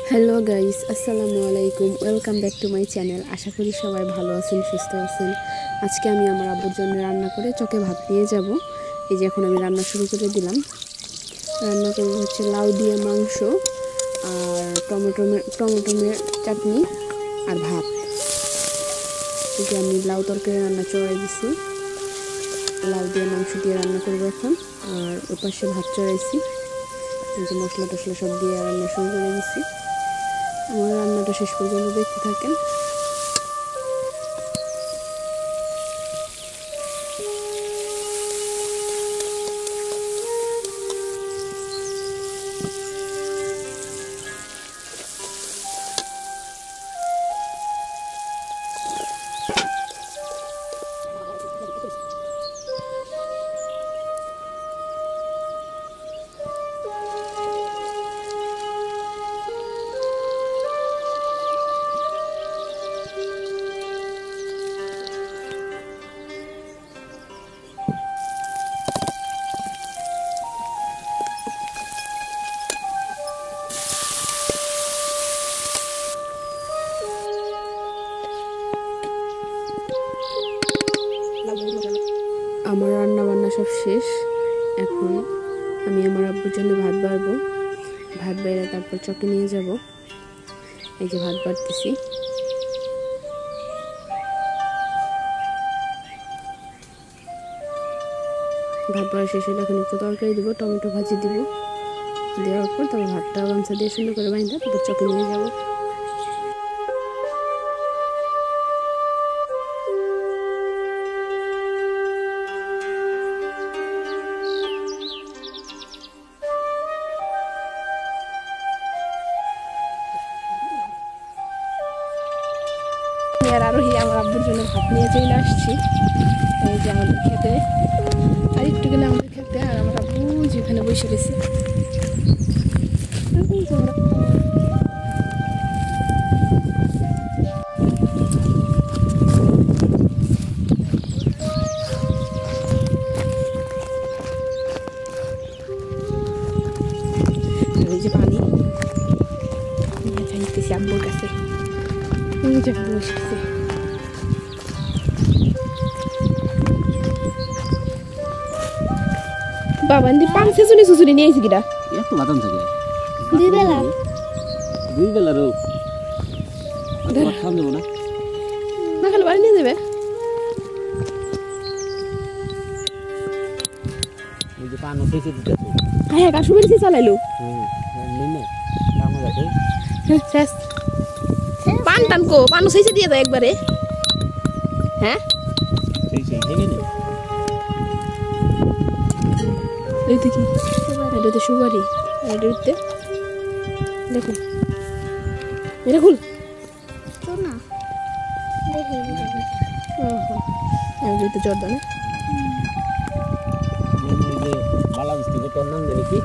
Hello guys, আসসালামু আলাইকুম। Welcome back to my channel. আশা করি সবাই ভালো আছেন, সুস্থ আছেন। আজকে আমি আমার আব্বুর জন্য রান্না করে চকে ভাত নিয়ে যাব। এই যে এখন আমি রান্না শুরু করে দিলাম। রান্না করবো হচ্ছে লাউ দিয়ে মাংস আর টমেটোমের চাটনি আর ভাত। এই যে আমি লাউ তরকারি রান্না চড়াই দিছি, লাউ দিয়ে মাংস দিয়ে রান্না করবো এখন। আর ওর পাশে ভাত চড়াইছি। এই যে মশলা টশলা সব দিয়ে রান্না শুরু করে দিছি। আমার রান্নাটা শেষ পর্যন্ত দেখতে থাকেন। আমার রান্না বান্না সব শেষ। এখন আমি আমার আব্বুর জন্য ভাত বাড়বো। ভাত বেড়ে তারপর চকে নিয়ে যাব। এই যে ভাত বাড়তেছি। ভাত বাড়া শেষ হলে এখন একটু তরকারি দিব, টমেটো ভাজি দিব। দেওয়ার পর তারপর ভাতটা গামছা দিয়ে সুন্দর করে বাইন্ধা তারপর চকে নিয়ে যাব। আর আরোহী আমার আব্বুর জন্য ভাত নিয়ে চলে আসছি। এই যে আমাদের খেতে, আর একটু গেলে আমাদের খেতে। আর আমার আব্বু যেখানে বসে গেছে, এই যে পানি নিয়ে চাইতেছি আব্বুর কাছে। এই যে বসেছে। বাবা এনে পান সেজুনি সুসুনি নিয়ে আইছি কিডা এত বাদাম থাকে দুই বেলা রো খাওয়া দেবো না না খালি বাড়ি নিয়ে যাবে। এই যে পান উঠেছে দিতে হ্যাঁ কাশু বেরিয়েছি চালাইলো। শেষ পান টান কো পান সেইছে দিয়ে দাও একবারে। হ্যাঁ এইটা কি? এটা তো সুপারি। এটা দেখুন, এটা খুল না দেখে জর্দা না বালা মিষ্টি তোর নাম দেবে কি?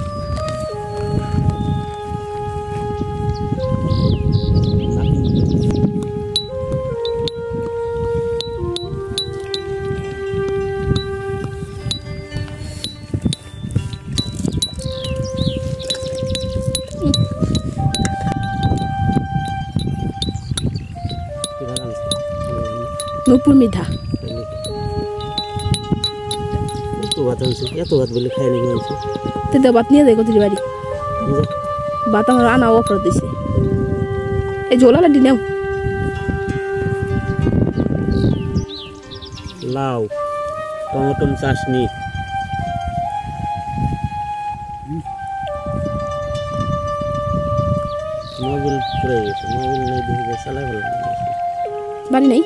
নূপুর মিঠা এত ভাত বলে খাই নাকি মানুষ? তো ভাত নিয়ে যায় কতটি বাড়ি। ভাত আমার আনা অফার দিছে। এই ঝোলা লাড্ডি নেও। লাউ টমেটো চাটনি মোবাইল পড়ে গেছে। মোবাইল নেই দেখে চালাই ভালো বাড়ি নাই।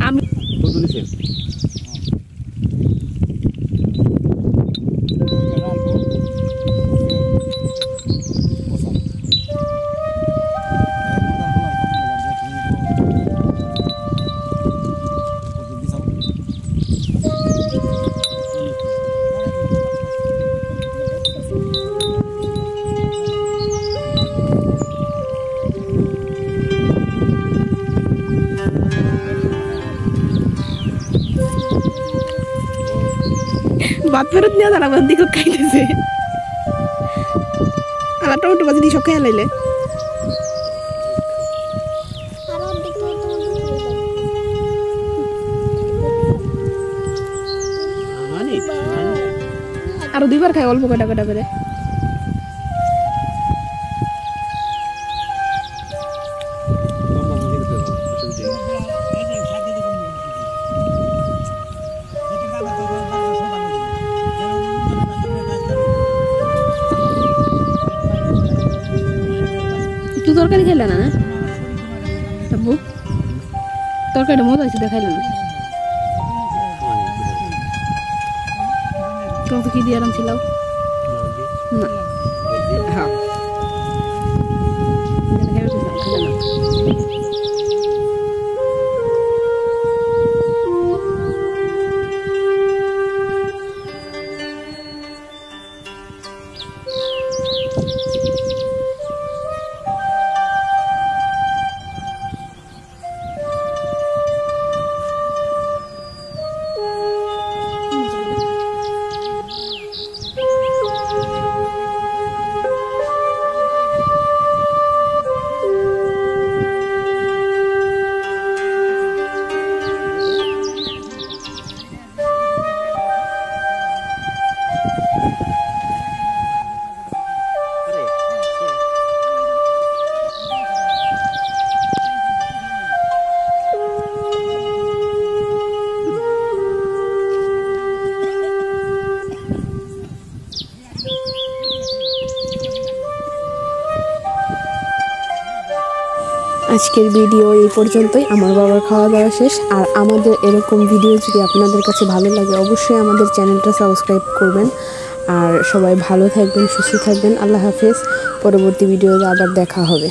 আমি ভাত ফেরত নিয়ে যারা আমার দিকে খাইতেছে আর টমেটো ভাজি দিয়ে সব খেয়ে লাইলে আরো দুইবার খাই অল্প কটা কটা করে একটু তরকারি খাইলে না আব্বু তরকারিটা মজা হয়েছে দেখাইলে না তোমাকে কি দিয়ে আরাম ছিল না হ্যাঁ আজকের ভিডিও এই পর্যন্তই আমার বাবার খাওয়া দাওয়া শেষ আর আমাদের এরকম ভিডিও যদি আপনাদের কাছে ভালো লাগে অবশ্যই আমাদের চ্যানেলটা সাবস্ক্রাইব করবেন আর সবাই ভালো থাকবেন সুস্থ থাকবেন আল্লাহ হাফেজ পরবর্তী ভিডিওতে আবার দেখা হবে।